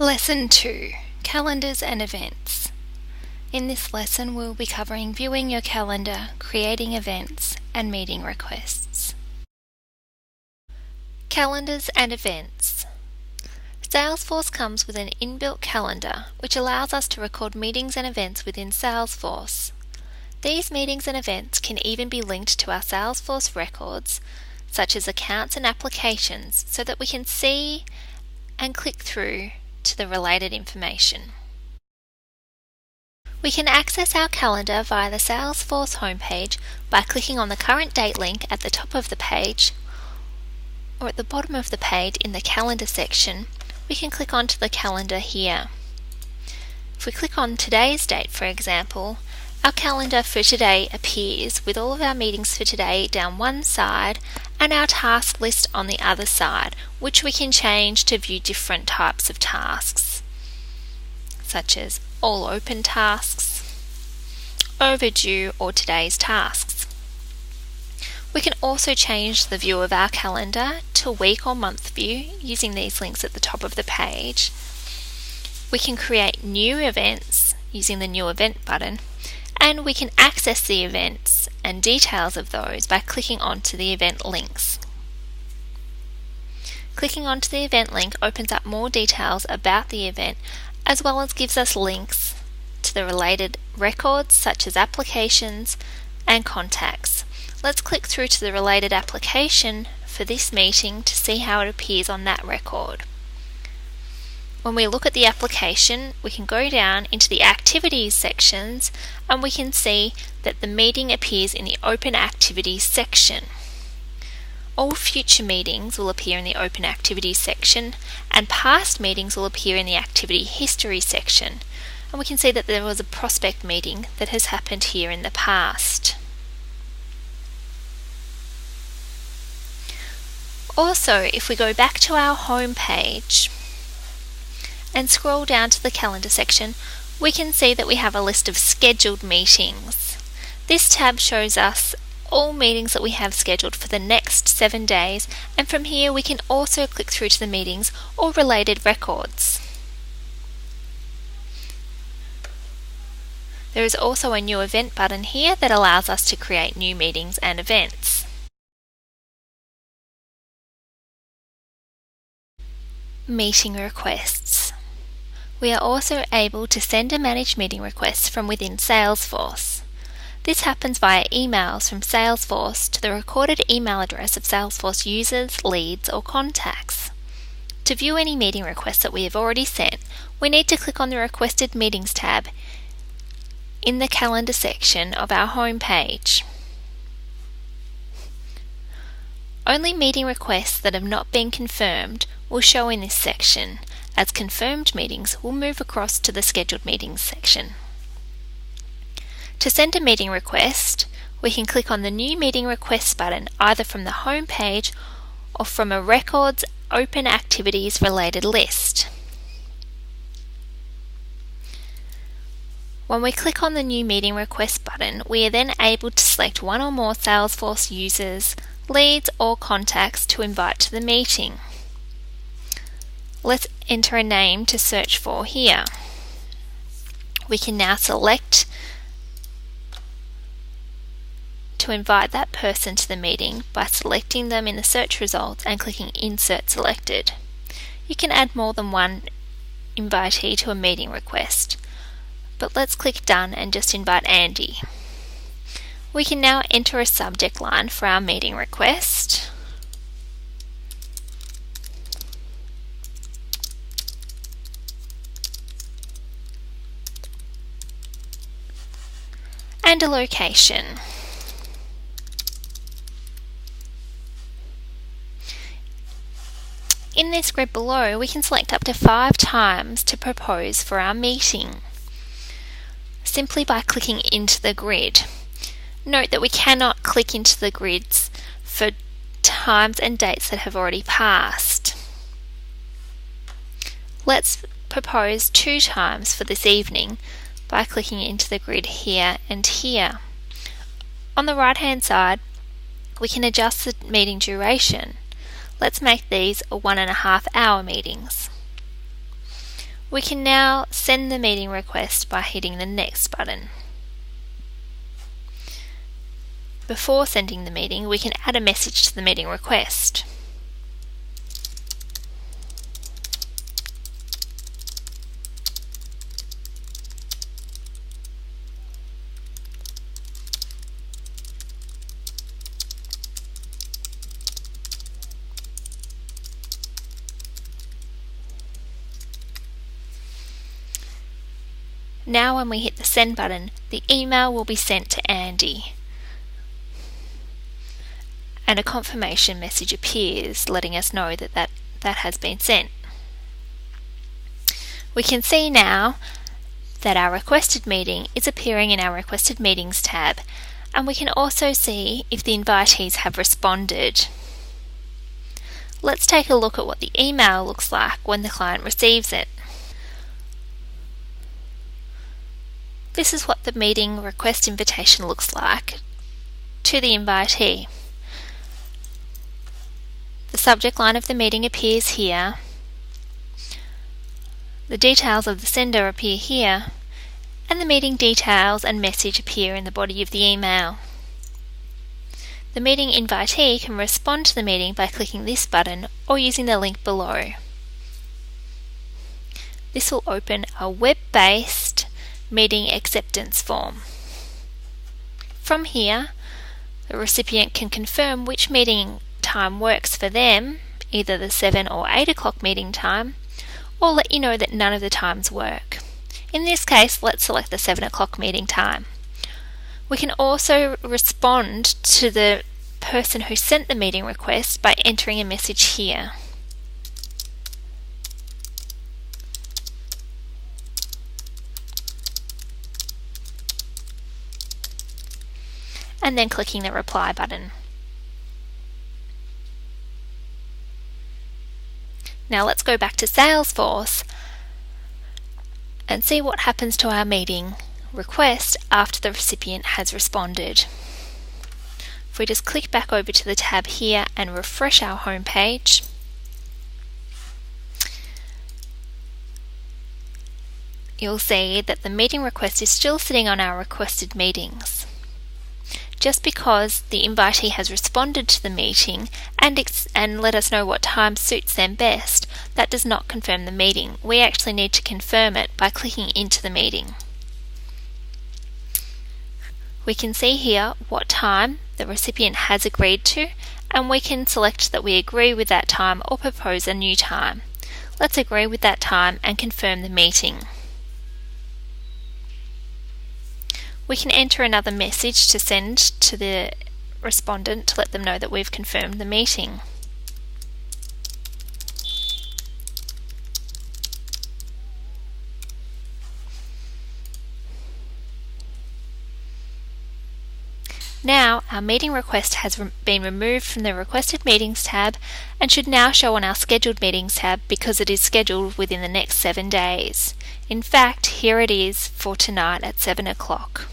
Lesson 2, Calendars and Events. In this lesson we'll be covering viewing your calendar, creating events, and meeting requests. Calendars and Events. Salesforce comes with an inbuilt calendar which allows us to record meetings and events within Salesforce. These meetings and events can even be linked to our Salesforce records, such as accounts and applications, so that we can see and click through to the related information. We can access our calendar via the Salesforce homepage by clicking on the current date link at the top of the page, or at the bottom of the page in the calendar section, we can click onto the calendar here. If we click on today's date, for example, our calendar for today appears with all of our meetings for today down one side and our task list on the other side, which we can change to view different types of tasks, such as all open tasks, overdue, or today's tasks. We can also change the view of our calendar to week or month view using these links at the top of the page. We can create new events using the New Event button, and we can access the events and details of those by clicking onto the event links. Clicking onto the event link opens up more details about the event, as well as gives us links to the related records such as applications and contacts. Let's click through to the related application for this meeting to see how it appears on that record. When we look at the application, we can go down into the activities sections and we can see that the meeting appears in the open activities section. All future meetings will appear in the open activities section, and past meetings will appear in the activity history section. And we can see that there was a prospect meeting that has happened here in the past. Also, if we go back to our home page and scroll down to the calendar section, we can see that we have a list of scheduled meetings. This tab shows us all meetings that we have scheduled for the next 7 days, and from here we can also click through to the meetings or related records. There is also a new event button here that allows us to create new meetings and events. Meeting requests. We are also able to send and manage meeting requests from within Salesforce. This happens via emails from Salesforce to the recorded email address of Salesforce users, leads, or contacts. To view any meeting requests that we have already sent, we need to click on the Requested Meetings tab in the Calendar section of our home page. Only meeting requests that have not been confirmed will show in this section, as confirmed meetings will move across to the Scheduled Meetings section. To send a meeting request, we can click on the New Meeting Requests button either from the home page or from a Records Open Activities related list. When we click on the New Meeting Request button, we are then able to select one or more Salesforce users, leads, or contacts to invite to the meeting. Let's enter a name to search for here. We can now select to invite that person to the meeting by selecting them in the search results and clicking Insert Selected. You can add more than one invitee to a meeting request, but let's click Done and just invite Andy. We can now enter a subject line for our meeting request. And a location. In this grid below, we can select up to 5 times to propose for our meeting, simply by clicking into the grid. Note that we cannot click into the grids for times and dates that have already passed. Let's propose 2 times for this evening by clicking into the grid here and here. On the right hand side, we can adjust the meeting duration. Let's make these a 1.5 hour meetings. We can now send the meeting request by hitting the Next button. Before sending the meeting, we can add a message to the meeting request. Now when we hit the Send button, the email will be sent to Andy, and a confirmation message appears letting us know that that has been sent. We can see now that our requested meeting is appearing in our Requested Meetings tab, and we can also see if the invitees have responded. Let's take a look at what the email looks like when the client receives it. This is what the meeting request invitation looks like to the invitee. The subject line of the meeting appears here. The details of the sender appear here, and the meeting details and message appear in the body of the email. The meeting invitee can respond to the meeting by clicking this button or using the link below. This will open a web-based meeting acceptance form. From here, the recipient can confirm which meeting time works for them, either the 7 or 8 o'clock meeting time, or let you know that none of the times work. In this case, let's select the 7 o'clock meeting time. We can also respond to the person who sent the meeting request by entering a message here. And then clicking the reply button. Now let's go back to Salesforce and see what happens to our meeting request after the recipient has responded. If we just click back over to the tab here and refresh our home page, you'll see that the meeting request is still sitting on our requested meetings. Just because the invitee has responded to the meeting and let us know what time suits them best, that does not confirm the meeting. We actually need to confirm it by clicking into the meeting. We can see here what time the recipient has agreed to, and we can select that we agree with that time or propose a new time. Let's agree with that time and confirm the meeting. We can enter another message to send to the respondent to let them know that we've confirmed the meeting. Now our meeting request has been removed from the Requested Meetings tab and should now show on our Scheduled Meetings tab because it is scheduled within the next 7 days. In fact, here it is for tonight at 7 o'clock.